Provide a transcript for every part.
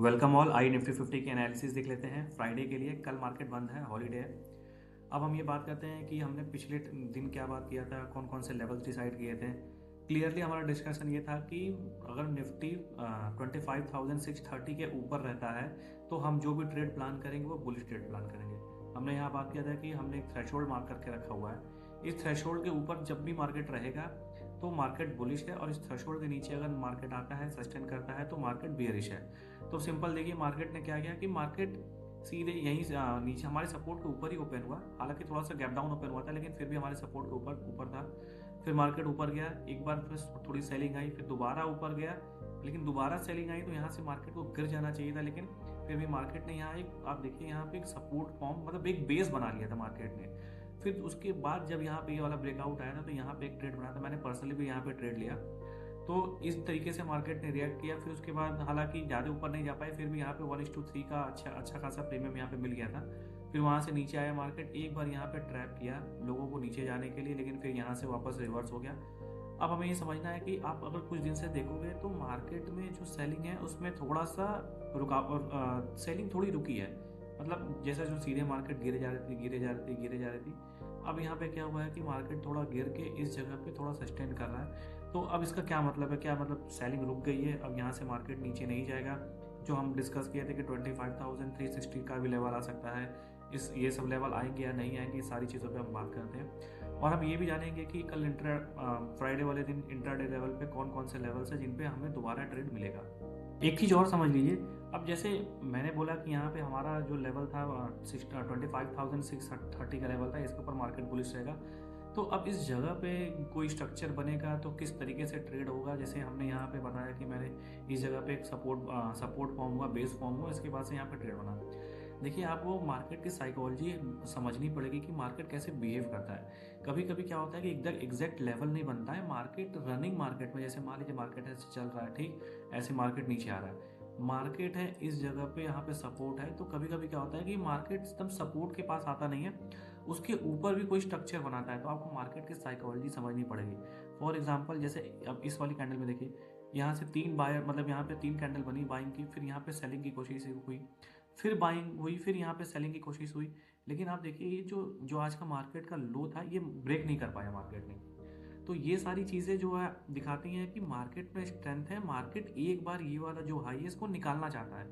Welcome all. आई Nifty 50 के analysis देख लेते हैं फ्राइडे के लिए। कल मार्केट बंद है, हॉलीडे है। अब हम ये बात करते हैं कि हमने पिछले दिन क्या बात किया था, कौन कौन से लेवल्स डिसाइड किए थे। क्लियरली हमारा डिस्कशन ये था कि अगर निफ्टी 25,630 के ऊपर रहता है तो हम जो भी ट्रेड प्लान करेंगे वो बुलिश ट्रेड प्लान करेंगे। हमने यहाँ बात किया था कि हमने एक थ्रेशोल्ड मार्क करके रखा हुआ है। इस थ्रेशोल्ड के ऊपर जब भी मार्केट रहेगा तो मार्केट बुलिश है, और इस थ्रेशोल्ड के नीचे अगर मार्केट आता है, सस्टेन करता है, तो मार्केट बियरिश है। तो सिंपल देखिए, मार्केट ने क्या किया कि मार्केट सीधे यहीं से नीचे हमारे सपोर्ट के ऊपर ही ओपन हुआ। हालांकि थोड़ा सा गैप डाउन ओपन हुआ था, लेकिन फिर भी हमारे सपोर्ट के ऊपर ऊपर था। फिर मार्केट ऊपर गया, एक बार फिर थोड़ी सेलिंग आई, फिर दोबारा ऊपर गया, लेकिन दोबारा सेलिंग आई तो यहाँ से मार्केट को गिर जाना चाहिए था। लेकिन फिर भी मार्केट ने यहाँ एक, आप देखिए यहाँ पे एक सपोर्ट फॉर्म, मतलब एक बेस बना लिया था मार्केट ने। फिर उसके बाद जब यहाँ पे ये वाला ब्रेकआउट आया था तो यहाँ पे एक ट्रेड बना था। मैंने पर्सनली भी यहाँ पे ट्रेड लिया। तो इस तरीके से मार्केट ने रिएक्ट किया। फिर उसके बाद हालांकि ज़्यादा ऊपर नहीं जा पाए, फिर भी यहाँ पे 1:3 का अच्छा खासा प्रीमियम यहाँ पे मिल गया था। फिर वहाँ से नीचे आया मार्केट, एक बार यहाँ पे ट्रैप किया लोगों को नीचे जाने के लिए, लेकिन फिर यहाँ से वापस रिवर्स हो गया। अब हमें ये समझना है कि आप अगर कुछ दिन से देखोगे तो मार्केट में जो सेलिंग है उसमें थोड़ा सा रुका, और सेलिंग थोड़ी रुकी है। मतलब जैसे जो सीधे मार्केट गिरे जा रही थी, गिरे जा रही थी, गिरे जा रही थी। अब यहाँ पे क्या हुआ है कि मार्केट थोड़ा गिर के इस जगह पे थोड़ा सस्टेन कर रहा है। तो अब इसका क्या मतलब है, क्या मतलब सेलिंग रुक गई है, अब यहाँ से मार्केट नीचे नहीं जाएगा। जो हम डिस्कस किए थे कि 25,360 का भी लेवल आ सकता है, इस ये सब लेवल आएंगे या नहीं आएंगे, सारी चीज़ों पे हम बात करते हैं। और हम ये भी जानेंगे कि कल फ्राइडे वाले दिन इंट्राडे लेवल पे कौन कौन से लेवल्स है जिन पे हमें दोबारा ट्रेड मिलेगा। एक चीज़ और समझ लीजिए, अब जैसे मैंने बोला कि यहाँ पे हमारा जो लेवल था 25,630 का लेवल था, इसके ऊपर मार्केट बुलिश रहेगा। तो अब इस जगह पे कोई स्ट्रक्चर बनेगा तो किस तरीके से ट्रेड होगा। जैसे हमने यहाँ पे बताया कि मैंने इस जगह पे एक सपोर्ट फॉर्म हुआ, बेस फॉर्म हुआ, इसके बाद से यहाँ पे ट्रेड बना। देखिए, आपको मार्केट की साइकोलॉजी समझनी पड़ेगी कि मार्केट कैसे बिहेव करता है। कभी कभी क्या होता है कि एकदम एग्जैक्ट लेवल नहीं बनता है। मार्केट रनिंग मार्केट में, जैसे मान लीजिए मार्केट ऐसे चल रहा है, ठीक ऐसे मार्केट नीचे आ रहा है, मार्केट है इस जगह पे, यहाँ पे सपोर्ट है। तो कभी कभी क्या होता है कि मार्केट एकदम सपोर्ट के पास आता नहीं है, उसके ऊपर भी कोई स्ट्रक्चर बनाता है। तो आपको मार्केट की साइकोलॉजी समझनी पड़ेगी। फॉर एग्जांपल, जैसे अब इस वाली कैंडल में देखिए, यहाँ से 3 बायर, मतलब यहाँ पे 3 कैंडल बनी बाइंग की, फिर यहाँ पे सेलिंग की कोशिश हुई, फिर बाइंग हुई, फिर यहाँ पे सेलिंग की कोशिश हुई। लेकिन आप देखिए, ये जो जो आज का मार्केट का लो था, ये ब्रेक नहीं कर पाया मार्केट ने। तो ये सारी चीज़ें जो है दिखाती हैं कि मार्केट में स्ट्रेंथ है। मार्केट एक बार ये वाला जो हाई है इसको निकालना चाहता है।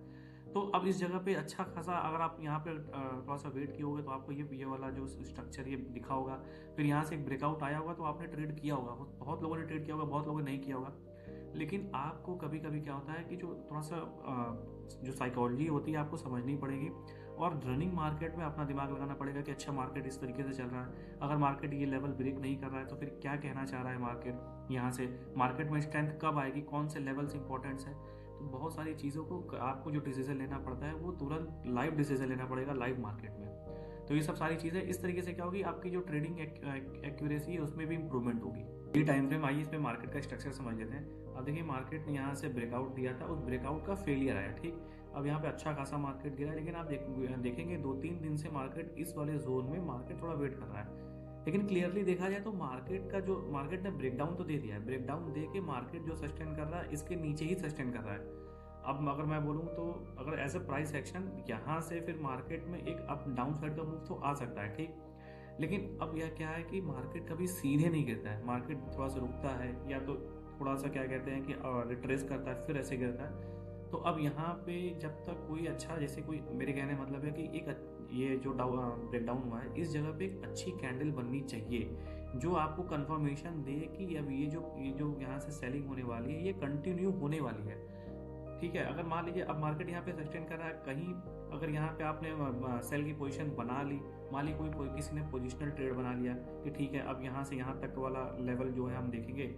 तो अब इस जगह पे अच्छा खासा, अगर आप यहाँ पे थोड़ा सा वेट किए होगे तो आपको ये वाला जो स्ट्रक्चर ये दिखा होगा। फिर यहाँ से एक ब्रेकआउट आया होगा तो आपने ट्रेड किया होगा, बहुत लोगों ने ट्रेड किया होगा, बहुत लोगों ने नहीं किया होगा। लेकिन आपको कभी कभी क्या होता है कि जो थोड़ा सा जो साइकोलॉजी होती है आपको समझनी पड़ेगी, और रनिंग मार्केट में अपना दिमाग लगाना पड़ेगा कि अच्छा मार्केट इस तरीके से चल रहा है। अगर मार्केट ये लेवल ब्रेक नहीं कर रहा है तो फिर क्या कहना चाह रहा है मार्केट, यहाँ से मार्केट में स्ट्रेंथ कब आएगी, कौन से लेवल्स इंपॉर्टेंट्स है। तो बहुत सारी चीज़ों को आपको जो डिसीजन लेना पड़ता है वो तुरंत लाइव डिसीजन लेना पड़ेगा लाइव मार्केट में। तो ये सब सारी चीज़ें इस तरीके से क्या होगी, आपकी जो ट्रेडिंग एक्यूरेसी है उसमें भी इंप्रूवमेंट होगी। ये टाइम फ्रेम, आइए इस पे मार्केट का स्ट्रक्चर समझ लेते हैं। अब देखिए, मार्केट ने यहाँ से ब्रेकआउट दिया था, उस ब्रेकआउट का फेलियर आया, ठीक। अब यहाँ पे अच्छा खासा मार्केट गिरा, लेकिन आप देखेंगे 2-3 दिन से मार्केट इस वाले जोन में मार्केट थोड़ा वेट कर रहा है। लेकिन क्लियरली देखा जाए तो मार्केट ने ब्रेकडाउन तो दे दिया है। ब्रेकडाउन दे के मार्केट जो सस्टेन कर रहा है इसके नीचे ही सस्टेन कर रहा है। अब अगर मैं बोलूँ तो अगर एज ए प्राइस एक्शन यहाँ से फिर मार्केट में एक अप डाउन साइड का मूव तो आ सकता है, ठीक। लेकिन अब यह क्या है कि मार्केट कभी सीधे नहीं गिरता है, मार्केट थोड़ा सा रुकता है, या तो थोड़ा सा क्या कहते हैं कि रिट्रेस करता है, फिर ऐसे गिरता है। तो अब यहाँ पे जब तक कोई अच्छा, जैसे कोई, मेरे कहने मतलब है कि ये जो ब्रेक डाउन हुआ है इस जगह पे एक अच्छी कैंडल बननी चाहिए जो आपको कंफर्मेशन दे कि अब ये जो यहाँ से सेलिंग होने वाली है ये कंटिन्यू होने वाली है, ठीक है। अगर मान लीजिए अब मार्केट यहाँ पे सस्टेन कर रहा है, कहीं अगर यहाँ पे आपने सेल की पोजीशन बना ली, मान ली किसी ने पोजिशनल ट्रेड बना लिया कि ठीक है अब यहाँ से यहाँ तक वाला लेवल जो है हम देखेंगे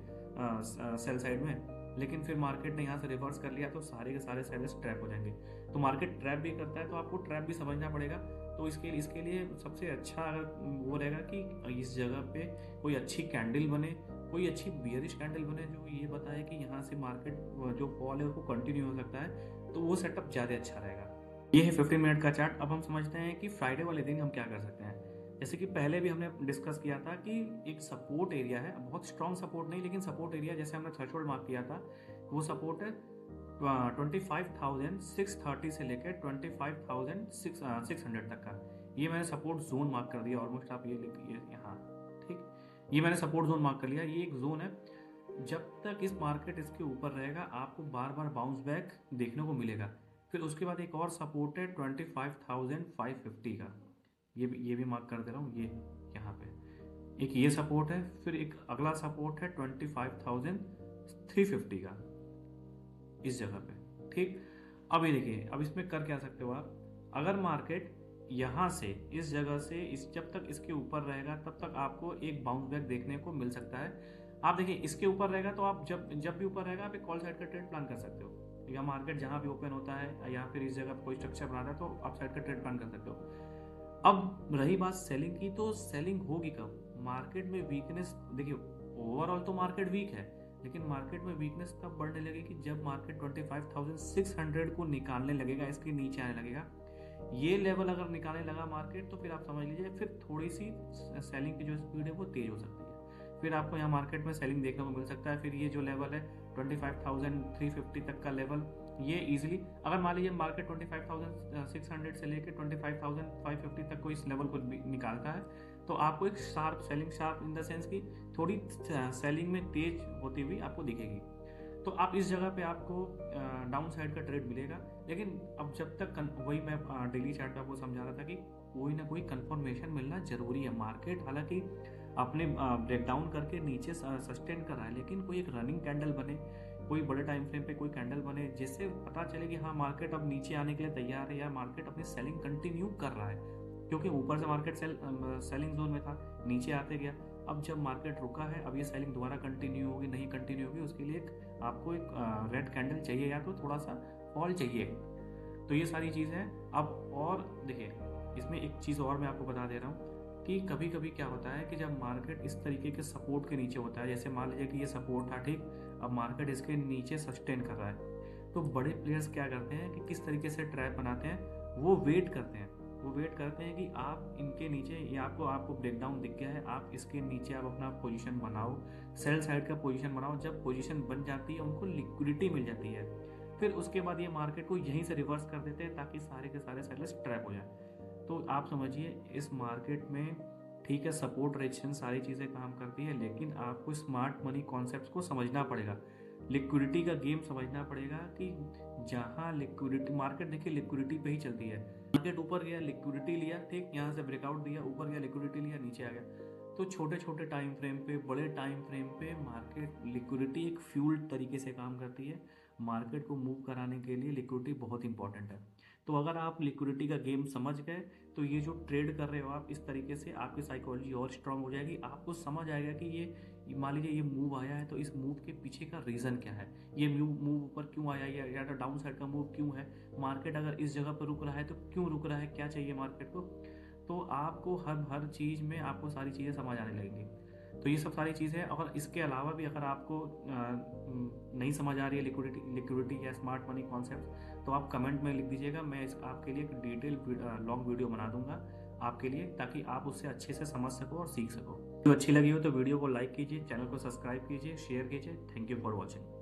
सेल साइड में, लेकिन फिर मार्केट ने यहाँ से रिवर्स कर लिया तो सारे के सारे सेलर्स ट्रैप हो जाएंगे। तो मार्केट ट्रैप भी करता है, तो आपको ट्रैप भी समझना पड़ेगा। तो इसके लिए सबसे अच्छा अगर वो रहेगा कि इस जगह पे कोई अच्छी कैंडल बने, कोई अच्छी बियरिश कैंडल बने जो ये बताए कि यहाँ से मार्केट जो फॉल है वो कंटिन्यू हो सकता है, तो वो सेटअप ज़्यादा अच्छा रहेगा। ये है 15 मिनट का चार्ट। अब हम समझते हैं कि फ्राइडे वाले दिन हम क्या कर सकते हैं। जैसे कि पहले भी हमने डिस्कस किया था कि एक सपोर्ट एरिया है, बहुत स्ट्रॉन्ग सपोर्ट नहीं लेकिन सपोर्ट एरिया, जैसे हमने थ्रेशोल्ड मार्क किया था, वो सपोर्ट है 25,630 से लेकर 25,600 तक का। ये मैंने सपोर्ट जोन मार्क कर दिया ऑलमोस्ट, आप ये लिखिए यहाँ, ठीक। ये मैंने सपोर्ट जोन मार्क कर लिया। ये एक जोन है, जब तक इस मार्केट इसके ऊपर रहेगा आपको बार बार बाउंस बैक देखने को मिलेगा। फिर उसके बाद एक और सपोर्ट है 25,550 का, ये भी मार्क कर दे रहा हूँ, ये यहाँ पे एक ये सपोर्ट है। फिर एक अगला सपोर्ट है 25,350 का इस जगह पे, ठीक। अब ये देखिए, अब इसमें कर क्या सकते हो आप, अगर मार्केट यहाँ से इस जगह से जब तक इसके ऊपर रहेगा तब तक आपको एक बाउंस बैक देखने को मिल सकता है। आप देखिए इसके ऊपर रहेगा तो आप जब भी ऊपर रहेगा आप एक कॉल साइड का ट्रेड प्लान कर सकते हो, या मार्केट जहाँ भी ओपन होता है या फिर इस जगह पर कोई स्ट्रक्चर बनाता है तो आप साइड का ट्रेड प्लान कर सकते हो। अब रही बात सेलिंग की, तो सेलिंग होगी कब, मार्केट में वीकनेस, देखिए ओवरऑल तो मार्केट वीक है, लेकिन मार्केट में वीकनेस तब बढ़ने लगेगी जब मार्केट 25,600 को निकालने लगेगा, इसके नीचे आने लगेगा। ये लेवल अगर निकालने लगा मार्केट तो फिर आप समझ लीजिए फिर थोड़ी सी सेलिंग की जो स्पीड है वो तेज हो सकती है। फिर आपको यहाँ मार्केट में सेलिंग देखने को मिल सकता है। फिर ये जो लेवल है 25,350 तक का लेवल, ये इजीली अगर मान लीजिए मार्केट 25,600 से लेकर 25,550 तक को इस लेवल को निकालता है तो आपको एक sharp selling, sharp in the sense की थोड़ी सेलिंग में तेज होती हुई आपको दिखेगी। तो आप इस जगह पे आपको डाउन साइड का ट्रेड मिलेगा। लेकिन अब जब तक वही मैं डेली चार्ट पे आपको समझा रहा था कि कोई ना कोई कंफर्मेशन मिलना जरूरी है। मार्केट हालांकि अपने ब्रेकडाउन करके नीचे सस्टेन कर रहा है, लेकिन कोई एक रनिंग कैंडल बने, कोई बड़े टाइम फ्रेम पे कोई कैंडल बने जिससे पता चले कि हाँ मार्केट अब नीचे आने के लिए तैयार है या मार्केट अपनी सेलिंग कंटिन्यू कर रहा है। क्योंकि ऊपर से मार्केट सेलिंग जोन में था, नीचे आते गया, अब जब मार्केट रुका है अब ये सेलिंग दोबारा कंटिन्यू होगी नहीं कंटिन्यू होगी, उसके लिए आपको एक रेड कैंडल चाहिए या तो थोड़ा सा फॉल चाहिए। तो ये सारी चीज़ है। अब और देखिए इसमें एक चीज़ और मैं आपको बता दे रहा हूँ कि कभी कभी क्या होता है कि जब मार्केट इस तरीके के सपोर्ट के नीचे होता है, जैसे मान लीजिए कि ये सपोर्ट था, ठीक, अब मार्केट इसके नीचे सस्टेन कर रहा है, तो बड़े प्लेयर्स क्या करते हैं कि किस तरीके से ट्रैप बनाते हैं, वो वेट करते हैं कि आप इनके नीचे, ये आपको ब्रेकडाउन दिख गया है, आप इसके नीचे आप अपना पोजीशन बनाओ, सेल साइड का पोजीशन बनाओ। जब पोजीशन बन जाती है उनको लिक्विडिटी मिल जाती है, फिर उसके बाद ये मार्केट को यहीं से रिवर्स कर देते हैं ताकि सारे के सारे सेलर्स ट्रैप हो जाए। तो आप समझिए इस मार्केट में ठीक है सपोर्ट रेजिस्टेंस सारी चीज़ें काम करती है, लेकिन आपको स्मार्ट मनी कॉन्सेप्ट्स को समझना पड़ेगा, लिक्विडिटी का गेम समझना पड़ेगा कि जहाँ लिक्विडिटी, मार्केट देखिए लिक्विडिटी पे ही चलती है। मार्केट ऊपर गया लिक्विडिटी लिया, ठीक, यहाँ से ब्रेकआउट दिया, ऊपर गया लिक्विडिटी लिया, नीचे आ गया। तो छोटे छोटे टाइम फ्रेम पे, बड़े टाइम फ्रेम पे मार्केट लिक्विडिटी एक फ्यूल तरीके से काम करती है। मार्केट को मूव कराने के लिए लिक्विडिटी बहुत इंपॉर्टेंट है। तो अगर आप लिक्विडिटी का गेम समझ गए तो ये जो ट्रेड कर रहे हो आप इस तरीके से, आपकी साइकोलॉजी और स्ट्रांग हो जाएगी। आपको समझ आएगा कि ये मान लीजिए ये मूव आया है तो इस मूव के पीछे का रीज़न क्या है, ये मूव ऊपर क्यों आया या तो डाउन साइड का मूव क्यों है, मार्केट अगर इस जगह पर रुक रहा है तो क्यों रुक रहा है, क्या चाहिए मार्केट को। तो आपको हर चीज़ में आपको सारी चीज़ें समझ आने लगेंगी। तो ये सब सारी चीज़ें, और इसके अलावा भी अगर आपको नहीं समझ आ रही है लिक्विडिटी या स्मार्ट मनी कॉन्सेप्ट, तो आप कमेंट में लिख दीजिएगा, मैं आपके लिए एक डिटेल लॉन्ग वीडियो बना दूंगा आपके लिए, ताकि आप उससे अच्छे से समझ सको और सीख सको। तो अच्छी लगी हो तो वीडियो को लाइक कीजिए, चैनल को सब्सक्राइब कीजिए, शेयर कीजिए। Thank you for watching.